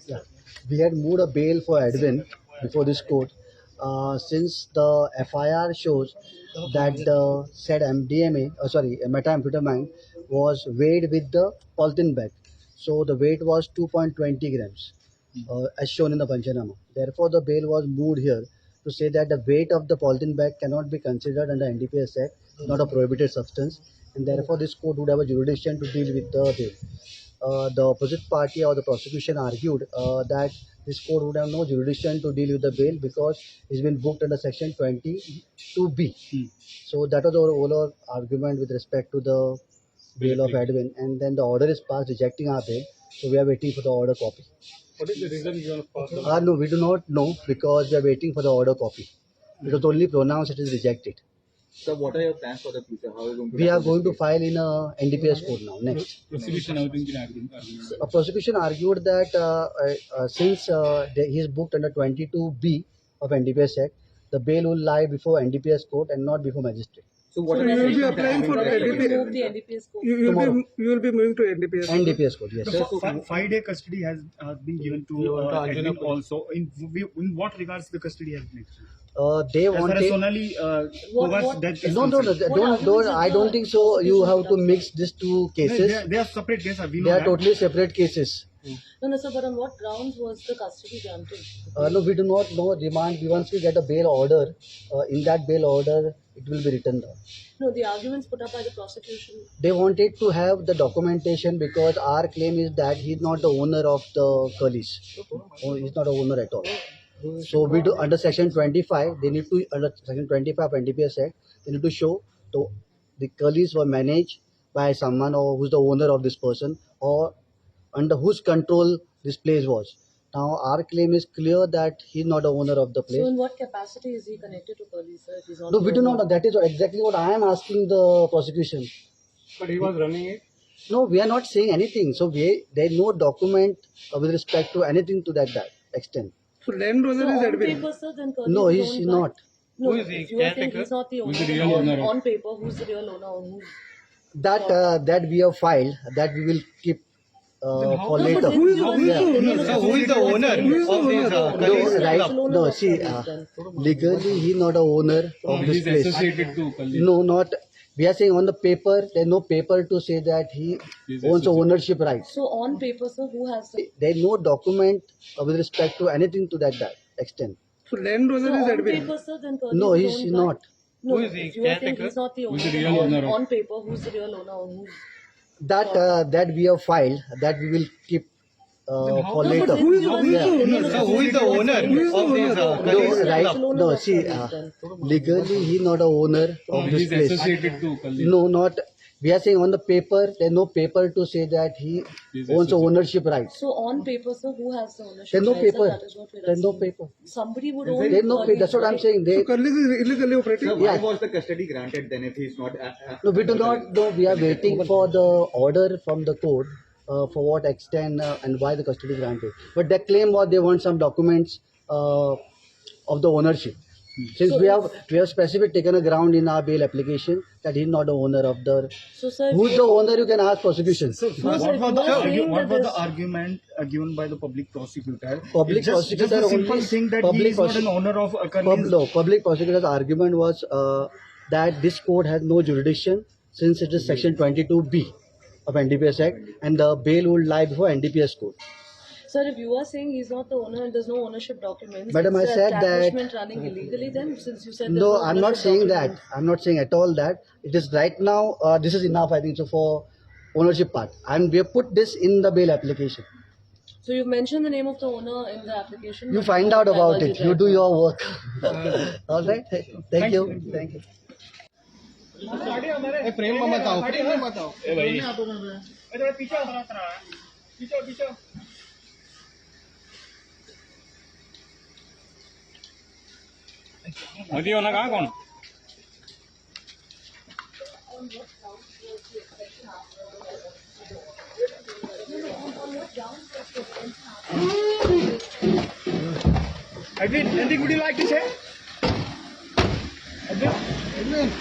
Yeah. We had moved a bail for Edwin before this court. Since the FIR shows that the said methamphetamine was weighed with the polythene bag. So the weight was 2.20 grams, as shown in the Panchanama. Therefore, the bail was moved here to say that the weight of the polythene bag cannot be considered under NDPS Act, not a prohibited substance, and therefore this court would have a jurisdiction to deal with the bail. The opposite party or the prosecution argued that this court would have no jurisdiction to deal with the bail because it's been booked under section 22B. So that was our overall argument with respect to the bail of Edwin, and then the order is passed rejecting our bail. So we are waiting for the order copy. What is the reason you have passed? No, we do not know because we are waiting for the order copy. It was only pronounced it is rejected. So what are your plans for the future? How are you going to? We are going to file in a NDPS court now. Next. Prosecution Prosecution argued that since he is booked under 22B of NDPS Act, the bail will lie before NDPS court and not before magistrate. So what So are you will be the applying for NDPS court. you will be moving to NDPS. NDPS court, yes. The 5-day custody has been given to Edwin also. In what regards the custody has been extended? They As far as wanted. Sonali Phogat's death is No, concerned. don't. I don't think so. You have to mix these two cases. They are separate cases. We know They are that. totally separate cases. No, sir, but on what grounds was the custody granted? No, we do not know remand. Once we get a bail order, in that bail order, it will be written down. No, the arguments put up by the prosecution. They wanted to have the documentation because our claim is that he's not the owner of the Cullies. Oh, he's not a owner at all. So we do under section 25. They need to under section 25 of NDPS Act. They need to show the Cullies were managed by someone or who's the owner of this person or under whose control this place was. Now our claim is clear that he's not the owner of the place. So in what capacity is he connected to police, sir? If he's not No, the we do not owner? know. That is exactly what I am asking the prosecution. But he was running it. No, we are not saying anything. So there is no document with respect to anything to that extent. So landowner So is on Edwin. paper, sir, then Curly No, is he's owned by- not. No, Who is he? if you are saying Caretaker? he's not the owner, Who's the then real owner? on paper, who's the real owner? Or who's... That we have filed, that we will keep for No, later. but Who is you are the saying- owner? No, Who is the owner Who is the of these owner? No, Cullies? right? owner No, of see, Cullies then. legally he's not a owner of this He's place. associated to Cullies. No, not. We are saying on the paper, there's no paper to say that he He's owns associated. So ownership rights. on paper, sir, who has the... There is no document with respect to anything to that extent. So landowner So is on Edwin. paper, sir, then Curly No, is he's owned by- not. No, Who is he? if you are saying Caretaker? he's not the owner, Who's the real then owner of- on paper, who's the real owner? Or who's... That we have filed, that we will keep for No, later. but Who is then the you are- owner? So who is the owner Who is the of these owner? No, Cullies? right? owner No, of see, Cullies then. legally he's not a owner of this He's place. associated to Cullies. No, not. We are saying on the paper, there's no paper to say that he He's owns associated. ownership rights. So on paper, sir, who has the ownership? There's no rights, sir? paper. That is what we're There's no asking. paper. Somebody would own. There's no paper. That's what I'm right? saying. So Curly is illegally operating. So why Yeah. was the custody granted then if he's not? No, we do not know. We are waiting for the order from the court for what extent and why the custody is granted. But their claim was they want some documents of the ownership. Since So we have specific taken a ground in our bail application that he's not the owner of the. So, sir, Who's the owner? You can ask prosecution. So, No, sir, what you are saying was that the this- argument given by the public prosecutor? Public It's just prosecutor a simple only- thing that public he is not prosec- an owner of a Cullies. No, public prosecutor's argument was that this court has no jurisdiction since it is section 22B of NDPS Act and the bail would lie before NDPS court. Sir, if you are saying he's not the owner and there's no ownership documents, Madam, is I the said that- establishment running illegally then? Since you said there's No, I'm not ownership saying documents. that. I'm not saying at all that. It is right now, this is enough, I think, so for ownership part. And we have put this in the bail application. So you've mentioned the name of the owner in the application. You but find don't out about divulge it. You right do now. your work. All right? Thank you. Thank you. प्रेम में मत आओ, प्रेम में मत आओ। ए भाई मोदी होना कहाँ कौन? Edwin, anything would you like to say? Edwin?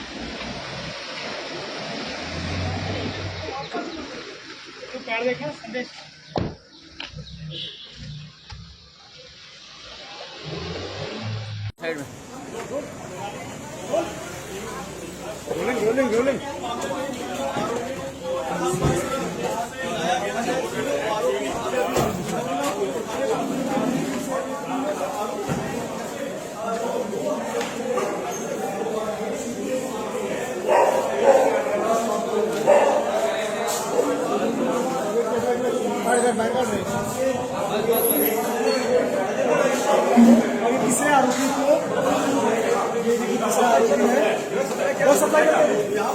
तीसरे आरोपी को ये तीसरा आरोपी है वो सप्लाई करते हैं